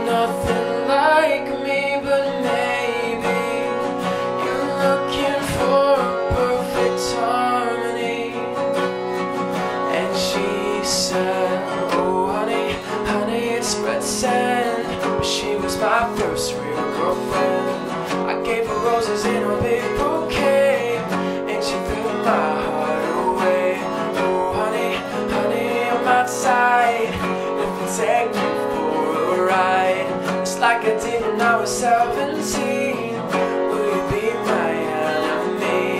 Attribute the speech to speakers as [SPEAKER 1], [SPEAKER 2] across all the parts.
[SPEAKER 1] Nothing like me, but maybe you're looking for a perfect harmony. And she said, oh honey, honey, it's red sand. But she was my first real girlfriend. I gave her roses in a big bouquet, and she threw my heart away. Oh honey, honey, I'm outside. If I take you for a ride, it's like I did when I was 17. Will you be my enemy?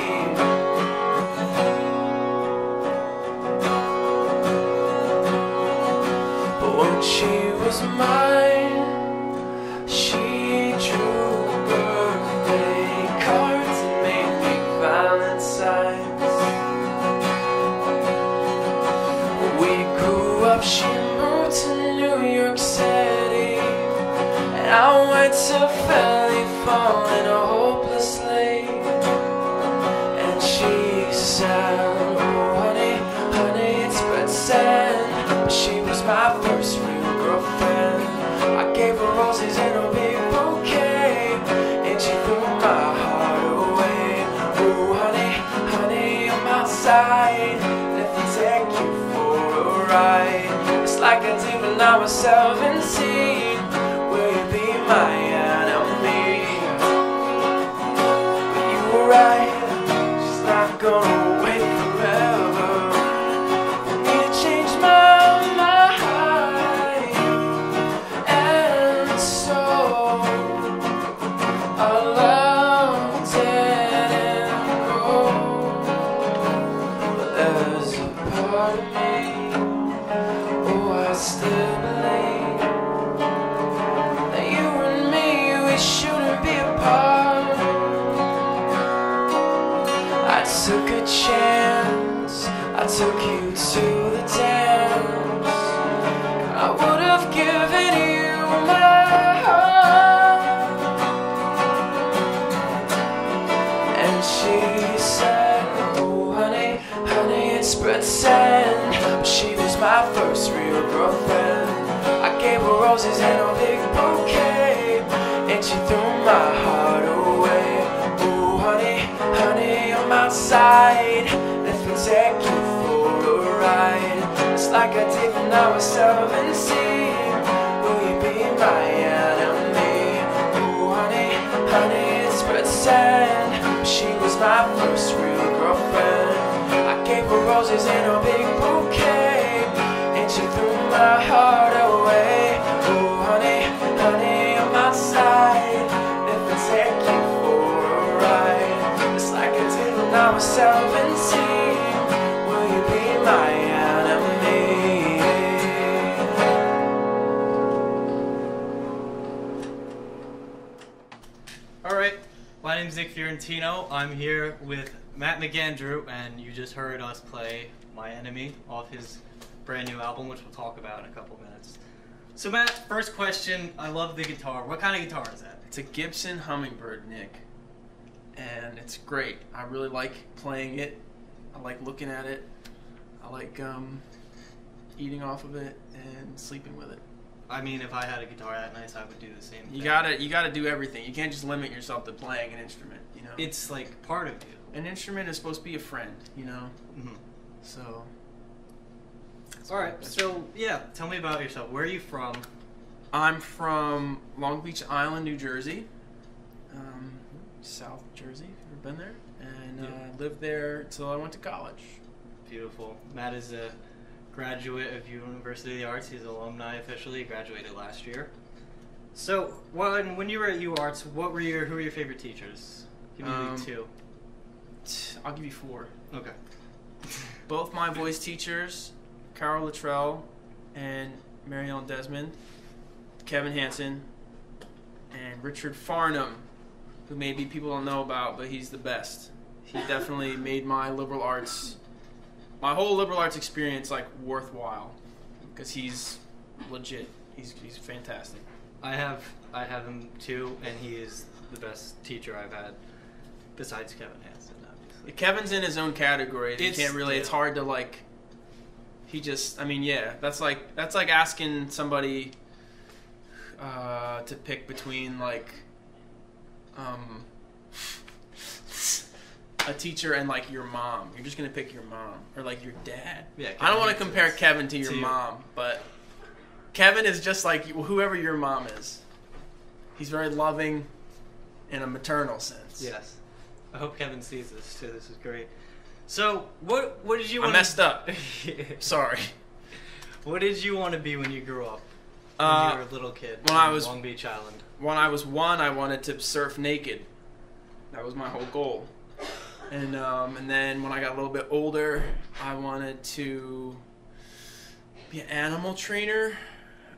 [SPEAKER 1] But when she was mine, she drew birthday cards and made me valentines. When we grew up, she moved to New York City, and I went to Philly falling hopelessly. And she said, oh honey, honey, it's red sand. But she was my first real girlfriend. I gave her roses in a big bouquet, and she threw my heart away. Oh honey, honey, I'm outside. Let me take you for a ride. It's like I did when I was 17. Will you be my enemy? But you were right, she's not gonna wait forever for me to change my mind. And so our love didn't grow. But there's a part of me, oh I still believe that you and me, we shouldn't be apart. I took a chance, I took you to the dance. I would have given you my heart. And she said, oh honey, honey, it's red sand. But she was my first real girlfriend. I gave her roses in a big bouquet, and she threw my heart away. Oh honey, honey, I'm outside. Let me take you for a ride. It's like I did when I was 17. Will you be my enemy? Oh honey, honey, it's red sand. She was my first real girlfriend. I gave her roses in a big bouquet, and she threw my heart away. Oh honey, honey, I'm outside. Let me take you for a ride. It's like I did when I was 17. Will you be my enemy?
[SPEAKER 2] Alright, my name's Nick Fiorentino. I'm here with Matt McAndrew, and you just heard us play My Enemy off his brand new album, which we'll talk about in a couple minutes. So Matt, first question, I love the guitar. What kind of guitar is that?
[SPEAKER 1] It's a Gibson Hummingbird, Nick, and it's great. I really like playing it. I like looking at it. I like eating off of it and sleeping with it.
[SPEAKER 2] I mean, if I had a guitar that nice, I would do the same thing.
[SPEAKER 1] You gotta do everything. You can't just limit yourself to playing an instrument, you know?
[SPEAKER 2] It's like part of you.
[SPEAKER 1] An instrument is supposed to be a friend, you know?
[SPEAKER 2] Mm-hmm.
[SPEAKER 1] So...
[SPEAKER 2] Alright, so yeah, tell me about yourself. Where are you from?
[SPEAKER 1] I'm from Long Beach Island, New Jersey. South Jersey, if you've ever been there. And
[SPEAKER 2] Yeah.
[SPEAKER 1] lived there until I went to college.
[SPEAKER 2] Beautiful. Matt is a graduate of University of the Arts. He's an alumni officially. He graduated last year. So, when you were at UArts, who were your favorite teachers? Give me like two.
[SPEAKER 1] I'll give you 4.
[SPEAKER 2] Okay.
[SPEAKER 1] Both my voice teachers, Carol Luttrell and Mary Ellen Desmond, Kevin Hansen, and Richard Farnham, who maybe people don't know about, but he's the best. He definitely made my liberal arts, my whole liberal arts experience, like, worthwhile, because he's legit. He's fantastic.
[SPEAKER 2] I have him too, and he is the best teacher I've had, besides Kevin Hansen, obviously.
[SPEAKER 1] Kevin's in his own category. You can't really.
[SPEAKER 2] Yeah.
[SPEAKER 1] It's hard to like. He just. I mean, yeah. That's like asking somebody.
[SPEAKER 3] to pick between like a teacher and like your mom. You're just gonna pick your mom or like your dad.
[SPEAKER 2] Yeah.
[SPEAKER 3] I don't want to compare Kevin to your mom, but Kevin is just like whoever your mom is. He's very loving in a maternal sense.
[SPEAKER 2] Yes. I hope Kevin sees this too. This is great. So, what did you want
[SPEAKER 3] I messed up. Sorry.
[SPEAKER 2] What did you want to be when you grew up? When you were a little kid
[SPEAKER 3] when I was
[SPEAKER 2] Long Beach Island.
[SPEAKER 3] When I was 1, I wanted to surf naked. That was my whole goal. And then when I got a little bit older, I wanted to be an animal trainer.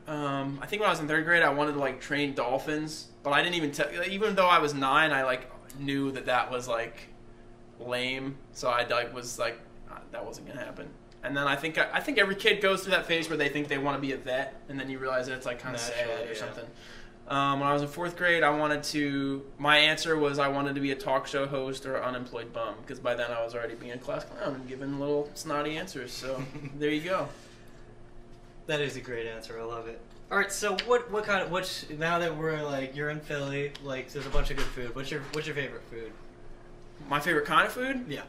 [SPEAKER 3] I think when I was in 3rd grade, I wanted to like train dolphins, but I didn't even though I was 9, I like knew that was like lame. So I like was like that wasn't gonna happen. And then I think every kid goes through that phase where they think they want to be a vet, and then you realize that it's like kind of sad or something. When I was in 4th grade, my answer was I wanted to be a talk show host or an unemployed bum, because by then I was already being a class clown and giving little snotty answers. So there you go.
[SPEAKER 2] That is a great answer. I love it. All right, so now that we're like you're in Philly, like there's a bunch of good food. What's your favorite food?
[SPEAKER 3] My favorite kind of food?
[SPEAKER 2] Yeah.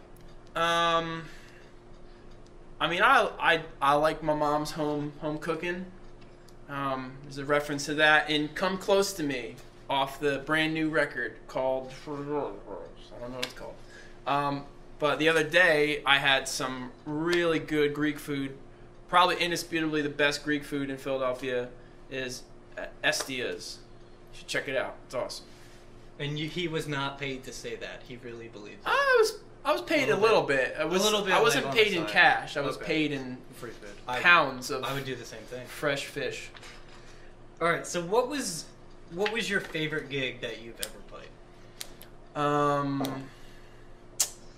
[SPEAKER 3] I mean, I like my mom's home cooking. There's a reference to that in "Come Close to Me" off the brand new record called I don't know what it's called. But the other day I had some really good Greek food. Probably indisputably the best Greek food in Philadelphia is Estia's. You should check it out. It's awesome.
[SPEAKER 2] And he was not paid to say that. He really believes it.
[SPEAKER 3] I was paid a little bit. I wasn't paid in cash. I was paid in
[SPEAKER 2] free food.
[SPEAKER 3] Pounds of.
[SPEAKER 2] I would do the same thing.
[SPEAKER 3] Fresh fish.
[SPEAKER 2] All right. So what was your favorite gig that you've ever played?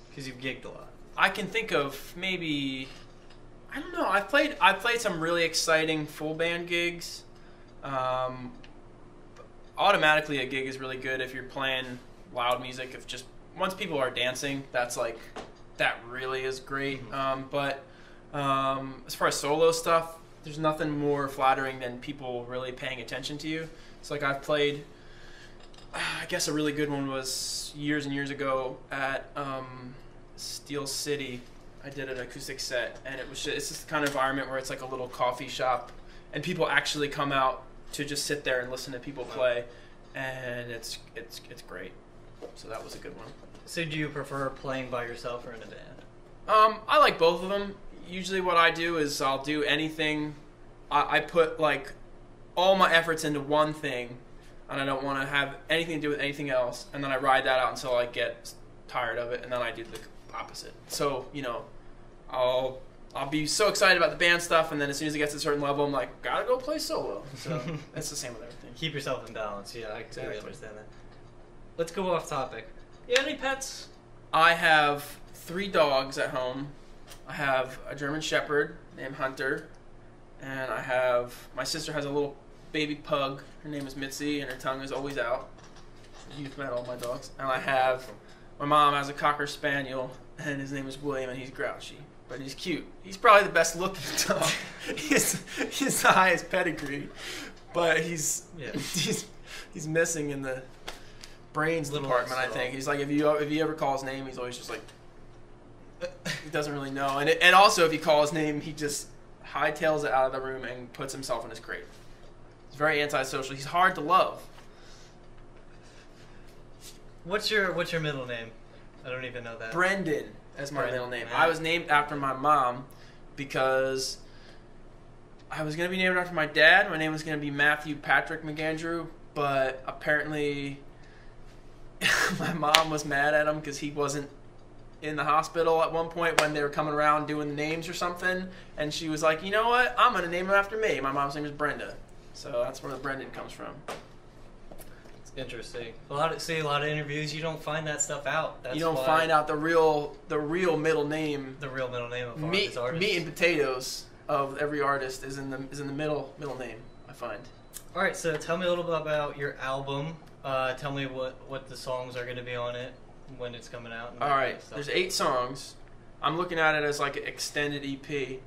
[SPEAKER 2] Because you've gigged a lot.
[SPEAKER 3] I can think of maybe. I don't know. I've played some really exciting full band gigs. Automatically, a gig is really good if you're playing loud music. If just once people are dancing, that really is great. But as far as solo stuff, there's nothing more flattering than people really paying attention to you. It's like I've played. I guess a really good one was years and years ago at Steel City. I did an acoustic set, and it's just the kind of environment where it's like a little coffee shop, and people actually come out to just sit there and listen to people play, and it's great. So that was a good one.
[SPEAKER 2] So do you prefer playing by yourself or in a band?
[SPEAKER 3] I like both of them. Usually what I do is I'll do anything. I put like all my efforts into one thing, and I don't want to have anything to do with anything else, and then I ride that out until I get tired of it, and then I do the opposite. So, I'll be so excited about the band stuff, and then as soon as it gets to a certain level, I'm like, gotta go play solo. So that's the same with everything.
[SPEAKER 2] Keep yourself in balance. Yeah, I totally understand that. Let's go off topic. You have any pets?
[SPEAKER 3] I have 3 dogs at home. I have a German Shepherd named Hunter, and my sister has a little baby pug. Her name is Mitzi, and her tongue is always out. You've met all my dogs. And my mom has a Cocker Spaniel, and his name is William, and he's grouchy, but he's cute. He's probably the best looking dog. He's the highest pedigree, but he's missing in the brains department. I think he's like if you ever call his name, he's always just like he doesn't really know. And also if you call his name, he just hightails it out of the room and puts himself in his crate. He's very antisocial. He's hard to love.
[SPEAKER 2] What's your middle name? I don't even know that.
[SPEAKER 3] Brendan is my middle name. I was named after my mom because I was going to be named after my dad. My name was going to be Matthew Patrick McAndrew, but apparently my mom was mad at him because he wasn't in the hospital at one point when they were coming around doing the names or something, and she was like, you know what, I'm going to name him after me. My mom's name is Brenda, so that's where the Brendan comes from.
[SPEAKER 2] Interesting. A lot of interviews, you don't find that stuff out.
[SPEAKER 3] You don't find out the real middle name.
[SPEAKER 2] The real middle name of
[SPEAKER 3] meat and potatoes of every artist is in the middle name, I find.
[SPEAKER 2] All right, so tell me a little bit about your album. Tell me what the songs are going to be on it, when it's coming out.
[SPEAKER 3] All right, there's 8 songs. I'm looking at it as like an extended EP.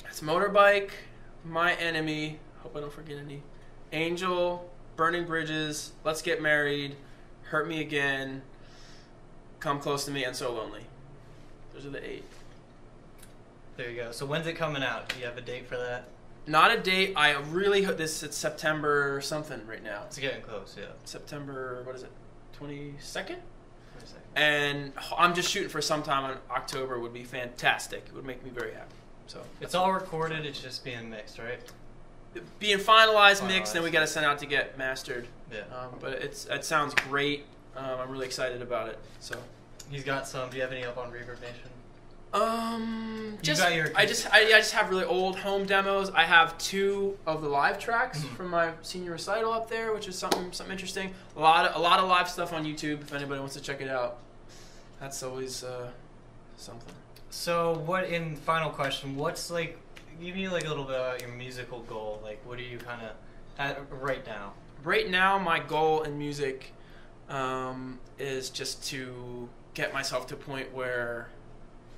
[SPEAKER 3] It's Motorbike, My Enemy, Hope I don't forget any. Angel, Burning Bridges, Let's Get Married, Hurt Me Again, Come Close to Me, and So Lonely. Those are the 8.
[SPEAKER 2] There you go. So when's it coming out? Do you have a date for that?
[SPEAKER 3] Not a date. I really hope this. It's September something right now.
[SPEAKER 2] It's getting close, yeah.
[SPEAKER 3] September, what is it? 22nd?
[SPEAKER 2] 22nd.
[SPEAKER 3] And I'm just shooting for sometime in October. Would be fantastic. It would make me very happy. So
[SPEAKER 2] it's all recorded. It's just being mixed, right?
[SPEAKER 3] Being finalized, mixed, then we got to send out to get mastered.
[SPEAKER 2] Yeah.
[SPEAKER 3] But it sounds great. I'm really excited about it. So
[SPEAKER 2] he's got some. Do you have any up on Reverb Nation?
[SPEAKER 3] I just have really old home demos. I have 2 of the live tracks from my senior recital up there, which is something interesting. A lot of live stuff on YouTube if anybody wants to check it out. That's always something.
[SPEAKER 2] So what, in final question, what's like, give me like a little bit about your musical goal. Like what are you kind of at right now?
[SPEAKER 3] Right now my goal in music is just to get myself to a point where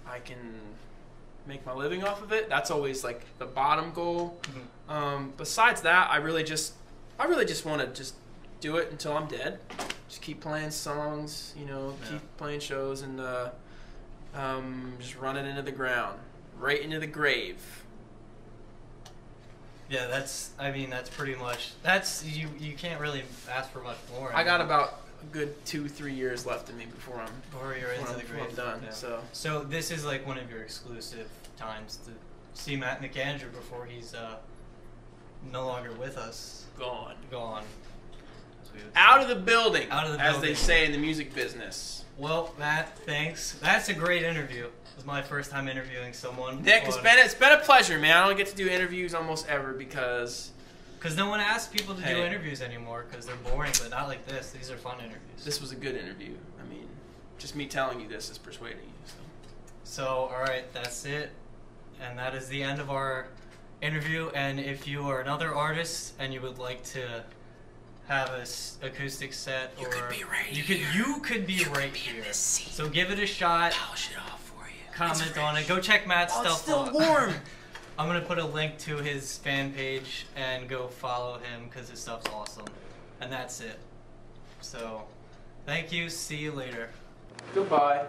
[SPEAKER 3] I can make my living off of it. That's always like the bottom goal. Besides that, I really just want to just do it until I'm dead. Just keep playing songs, keep playing shows, and just run it into the ground, right into the grave.
[SPEAKER 2] Yeah, that's pretty much, you can't really ask for much more.
[SPEAKER 3] I got about a good 2-3 years left in me before
[SPEAKER 2] you're into the grave.
[SPEAKER 3] I'm done.
[SPEAKER 2] Yeah. So this is like one of your exclusive times to see Matt McAndrew before he's no longer with us.
[SPEAKER 3] Gone. Out of the building.
[SPEAKER 2] As
[SPEAKER 3] they say in the music business.
[SPEAKER 2] Well, Matt, thanks. That's a great interview. It was my first time interviewing someone.
[SPEAKER 3] Nick, it's been a pleasure, man. I don't get to do interviews almost ever because
[SPEAKER 2] no one asks people to do interviews anymore because they're boring, but not like this. These are fun interviews.
[SPEAKER 3] This was a good interview. I mean, just me telling you this is persuading you.
[SPEAKER 2] So all right, that's it. And that is the end of our interview. And if you are another artist and you would like to have an acoustic set,
[SPEAKER 3] you could be right
[SPEAKER 2] here. So give it a shot.
[SPEAKER 3] Polish it off for you.
[SPEAKER 2] Comment on it. Go check Matt's stuff out.
[SPEAKER 3] It's still warm.
[SPEAKER 2] I'm going to put a link to his fan page and go follow him because his stuff's awesome. And that's it. So, thank you. See you later.
[SPEAKER 3] Goodbye.